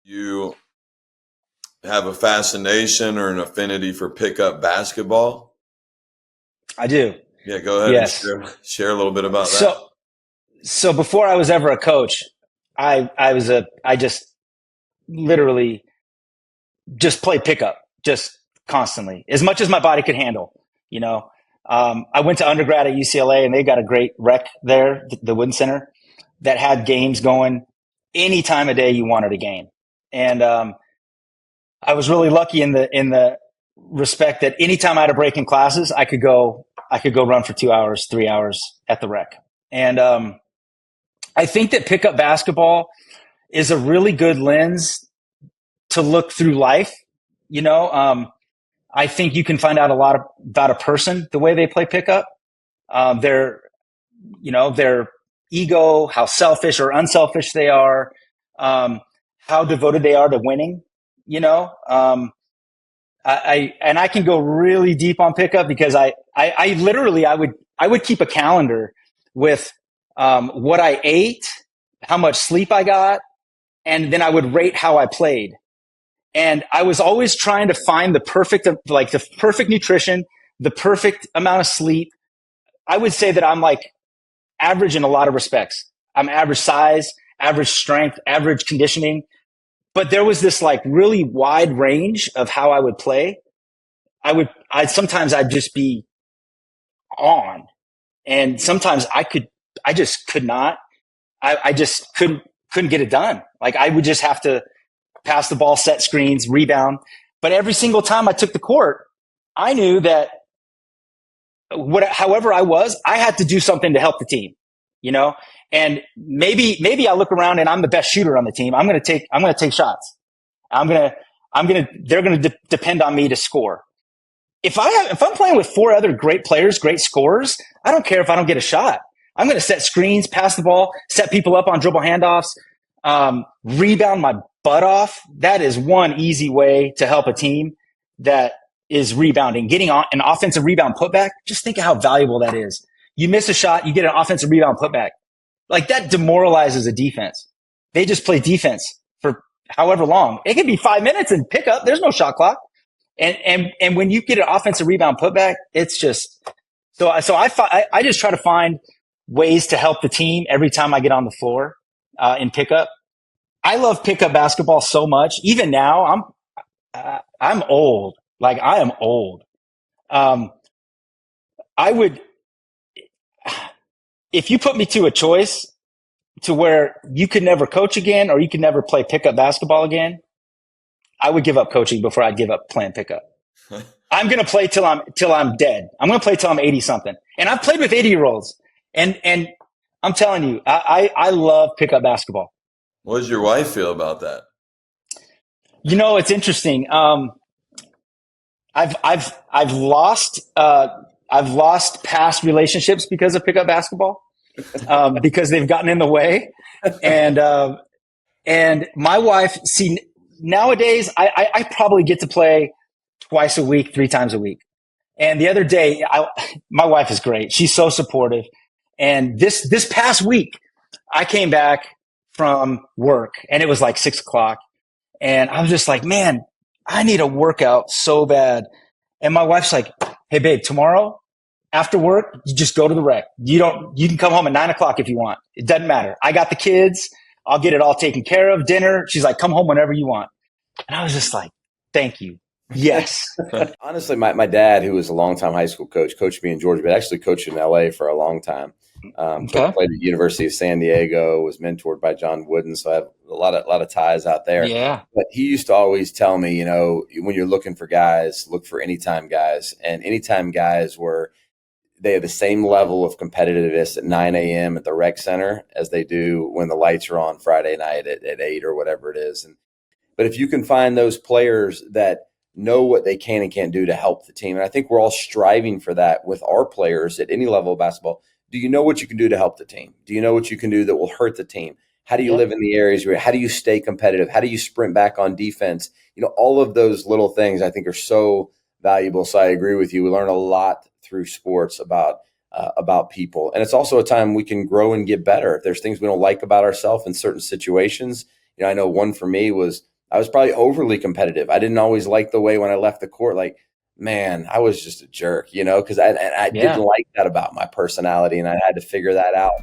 you have a fascination or an affinity for pickup basketball? I do. Yeah, go ahead and Yes. share a little bit about that. So before I was ever a coach, I just literally just played pickup just constantly as much as my body could handle. You know, I went to undergrad at UCLA and they got a great rec there, the Wooden Center, that had games going any time of day you wanted a game. And I was really lucky in the respect that anytime I had a break in classes, I could go run for 2 hours, 3 hours at the rec. And I think that pickup basketball is a really good lens to look through life. You know, I think you can find out a lot about a person the way they play pickup. Their, their ego, how selfish or unselfish they are, how devoted they are to winning. You know, I can go really deep on pickup because I literally I would keep a calendar with what I ate, how much sleep I got, and then I would rate how I played. And I was always trying to find the perfect nutrition, the perfect amount of sleep. I would say that I'm like average in a lot of respects. I'm average size, average strength, average conditioning. But there was this like really wide range of how I would play. Sometimes I'd just be on, and sometimes I just could not. I just couldn't get it done. Like I would just have to pass the ball, set screens, rebound. But every single time I took the court, I knew that however I was, I had to do something to help the team, you know? And maybe I look around and I'm the best shooter on the team. I'm going to take shots. They're going to depend on me to score. If I'm playing with four other great players, great scorers, I don't care if I don't get a shot. I'm going to set screens, pass the ball, set people up on dribble handoffs, rebound my butt off. That is one easy way to help a team that is rebounding. Getting an offensive rebound putback, just think of how valuable that is. You miss a shot, you get an offensive rebound putback. Like that demoralizes a defense. They just play defense for however long. It could be 5 minutes and pick up. There's no shot clock. And when you get an offensive rebound putback, it's just so I just try to find ways to help the team every time I get on the floor in pickup. I love pickup basketball so much. Even now, I'm old. Like I am old. I would, if you put me to a choice to where you could never coach again or you could never play pickup basketball again, I would give up coaching before I'd give up playing pickup. I'm going to play till I'm dead. I'm going to play till I'm 80 something. And I've played with 80-year-olds and I'm telling you, I love pickup basketball. What does your wife feel about that? You know, it's interesting. I've lost past relationships because of pickup basketball, because they've gotten in the way. And my wife, see, nowadays I probably get to play twice a week, 3 times a week. And the other day, my wife is great. She's so supportive. And this past week, I came back from work and it was like 6:00. And I was just like, man, I need a workout so bad. And my wife's like, hey babe, tomorrow after work, you just go to the rec. You can come home at 9:00 if you want. It doesn't matter. I got the kids. I'll get it all taken care of. Dinner. She's like, come home whenever you want. And I was just like, thank you. Yes. Honestly, my dad, who was a longtime high school coach, coached me in Georgia, but actually coached in LA for a long time. Okay. Played at the University of San Diego, was mentored by John Wooden. So I have a lot of ties out there. Yeah. But he used to always tell me, you know, when you're looking for guys, look for anytime guys. And anytime guys they have the same level of competitiveness at 9 a.m. at the rec center as they do when the lights are on Friday night at 8 or whatever it is. But if you can find those players that know what they can and can't do to help the team, and I think we're all striving for that with our players at any level of basketball. Do you know what you can do to help the team? Do you know what you can do that will hurt the team? How do you live in the areas where, how do you stay competitive? How do you sprint back on defense? You know, all of those little things I think are so valuable. So I agree with you. We learn a lot through sports about people. And it's also a time we can grow and get better. If there's things we don't like about ourselves in certain situations, you know, I know one for me was I was probably overly competitive. I didn't always like the way when I left the court, like, man, I was just a jerk, because I Yeah. didn't like that about my personality, and I had to figure that out.